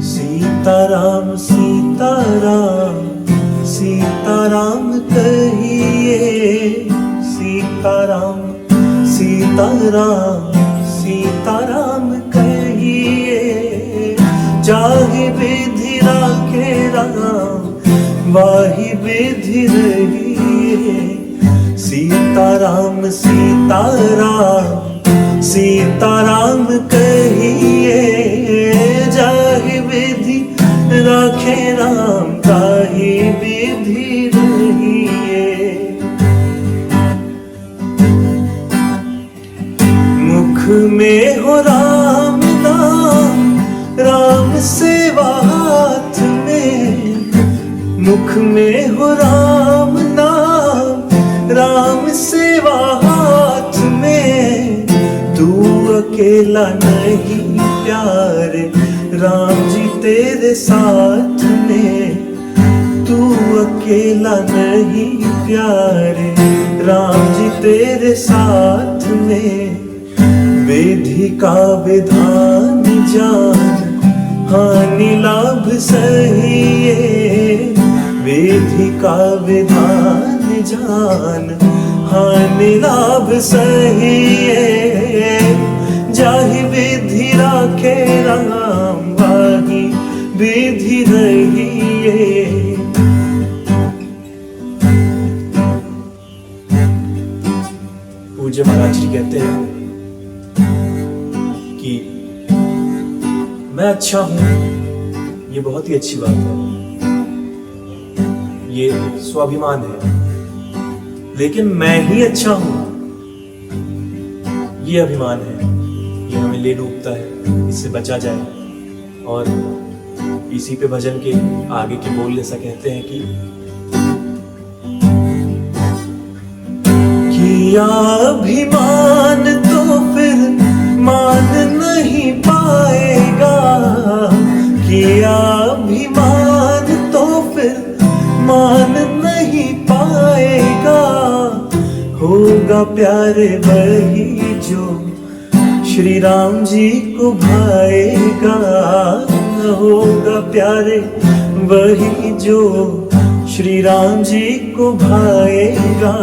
सीताराम सीताराम सीताराम कहिए, सीताराम सीताराम सीताराम कहिए। जाहि विधि राखे राम वाहि विधि रहिए। सीताराम सीताराम सीताराम कहिए। जाहि विधि राखे राम ताहि विधि रहिए। मुख में हो राम नाम राम सेवा हाथ में। मुख में हो राम नाम राम सेवा हाथ में। तू अकेला नहीं प्यारे राम जी तेरे साथ में। तू अकेला नहीं प्यारे राम जी तेरे साथ में। विधि का विधान जान हानि लाभ सहिए। विधि का विधान जान हानि लाभ सहिए। जाहि विधि राखे राम वाहि विधि रहिए। पूज्य महाराज जी कहते हैं कि मैं अच्छा हूं, ये बहुत ही अच्छी बात है, ये स्वाभिमान है। लेकिन मैं ही अच्छा हूं, ये अभिमान है, ये हमें ले डूबता है, इससे बचा जाए। और इसी पे भजन के आगे के बोल ऐसा कहते हैं कि किया अभिमान तो फिर मान नहीं पाएगा। किया अभिमान तो फिर मान नहीं पाएगा। होगा प्यारे वही जो श्री राम जी को भाएगा। होगा प्यारे वही जो श्री राम जी को भाएगा।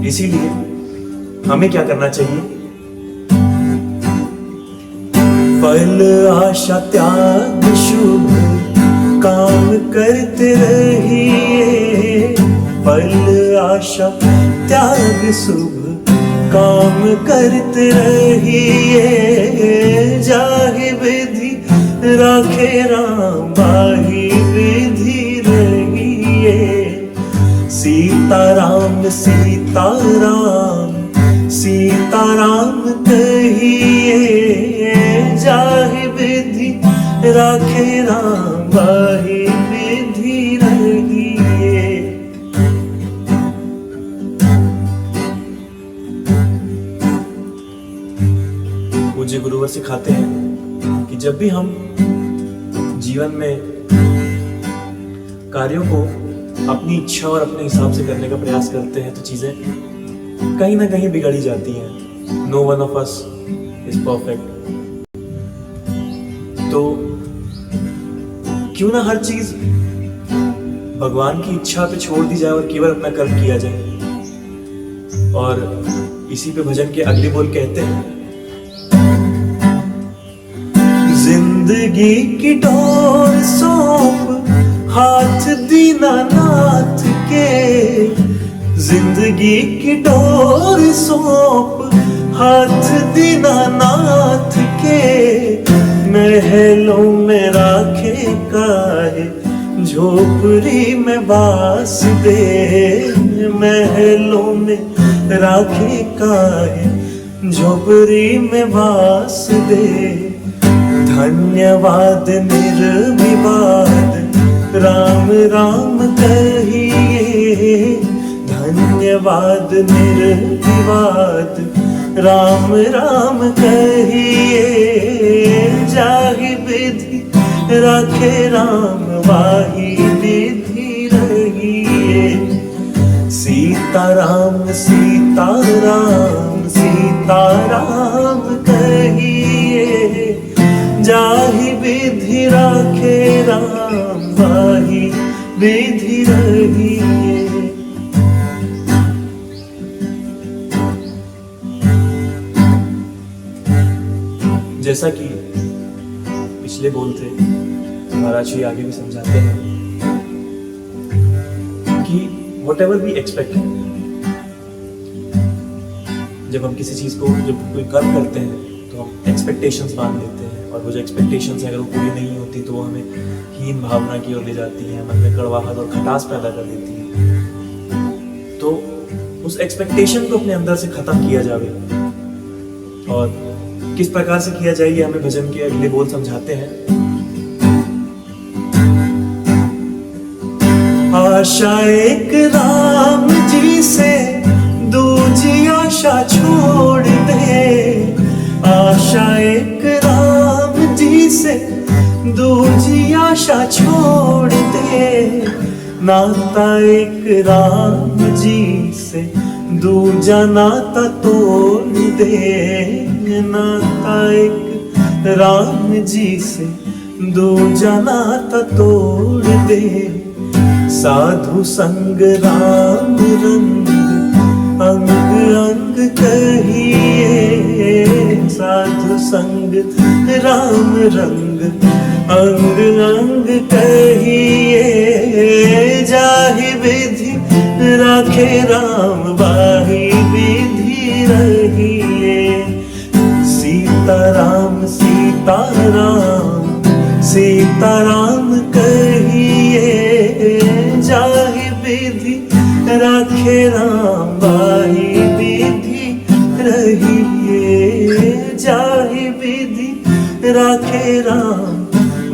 इसीलिए हमें क्या करना चाहिए? फल आशा त्याग शुभ काम करते रहिए। फल आशा त्याग शुभ काम करते रहिए। जाहि विधि राखे राम वाहि विधि रहिए। सीताराम सीताराम सीताराम कहिए। जाहि विधि राखे राम वाहि विधि रहिए। पूज्य गुरुवर सिखाते हैं कि जब भी हम जीवन में कार्यों को अपनी इच्छा और अपने हिसाब से करने का प्रयास करते हैं तो चीजें कहीं ना कहीं बिगड़ी जाती हैं। No one of us is perfect. तो क्यों ना हर चीज भगवान की इच्छा पे छोड़ दी जाए और केवल अपना कर्म किया जाए। और इसी पे भजन के अगले बोल कहते हैं, जिंदगी की डोर सौंप हाथ दीनानाथ के। जिंदगी की डोर सौंप हाथ दीनानाथ के। महलों में राखे काहे झोपड़ी में बास दे। महलों में राखे काहे झोपड़ी में बास दे। धन्यवाद निर्विवाद राम राम वाद निर्विवाद राम राम कहिए, जाहि विधि राखे राम वाही विधि रहिए। सीताराम सीताराम सीताराम कहिए, जाहि विधि राखे राम वाही विधि रहिए। जैसा कि पिछले बोल थे, महाराज जी आगे भी समझाते हैं कि whatever we expect, जब हम किसी चीज को जब कोई कर्म करते हैं तो हम एक्सपेक्टेशंस बांध लेते हैं, और वो जो एक्सपेक्टेशंस है अगर वो पूरी नहीं होती तो वो हमें हीन भावना की ओर ले जाती है, मन में कड़वाहट और खटास पैदा कर देती है। तो उस एक्सपेक्टेशन को अपने अंदर से खत्म किया जावे, और किस प्रकार से किया जाए ये हमें भजन के अगले बोल समझाते हैं। आशा एक राम जी से दूजी आशा छोड़ दे, आशा एक राम जी से दूजी आशा छोड़ दे। नाता एक राम जी से दूजा नाता तोड़ दे, नाता एक राम जी से दूजा नाता तोड़ दे। साधु संग राम रंग अंग अंग कहिए, साधु संग राम रंग अंग अंग कहिए, जाहि विधि राखे राम वाही विधि रहिए। सीताराम सीताराम सीताराम कहिए, जाहि विधि राखे राम वाही विधि रहिए। जाहि विधि राखे राम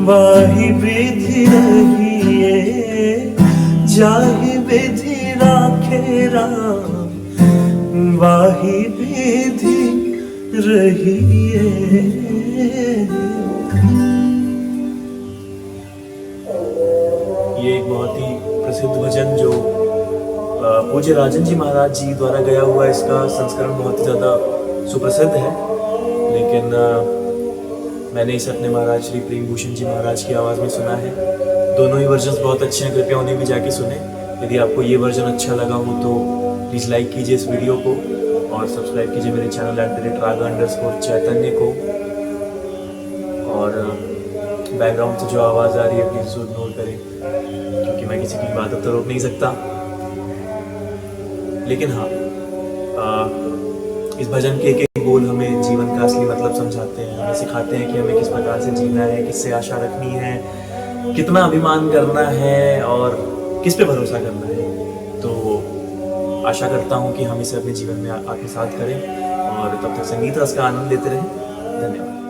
वाही विधि रहिए, जाहि विधि राखे राम वाही विधि रहिए। ये एक बहुत ही प्रसिद्ध भजन जो पूज्य राजन जी महाराज जी द्वारा गया हुआ, इसका संस्करण बहुत ही ज़्यादा सुप्रसिद्ध है, लेकिन मैंने इसे अपने महाराज श्री प्रेम भूषण जी महाराज की आवाज़ में सुना है। दोनों ही वर्जन्स बहुत अच्छे हैं, कृपया उन्हें भी जाके सुने। यदि आपको ये वर्जन अच्छा लगा हो तो प्लीज़ लाइक कीजिए इस वीडियो को, और सब्सक्राइब कीजिए मेरे चैनल @raga_चैतन्य को। और बैकग्राउंड से जो आवाज़ आ रही है प्लीज़ उसको इग्नोर करें, क्योंकि मैं किसी की इबादत तो रोक नहीं सकता। लेकिन हाँ, इस भजन के एक बोल हमें जीवन का असली मतलब समझाते हैं, हमें सिखाते हैं कि हमें किस प्रकार से जीना है, किससे आशा रखनी है, कितना अभिमान करना है और किस पे भरोसा करना है। तो आशा करता हूँ कि हम इसे अपने जीवन में आत्मसात करें, और तब तक संगीत रस का आनंद लेते रहें। धन्यवाद।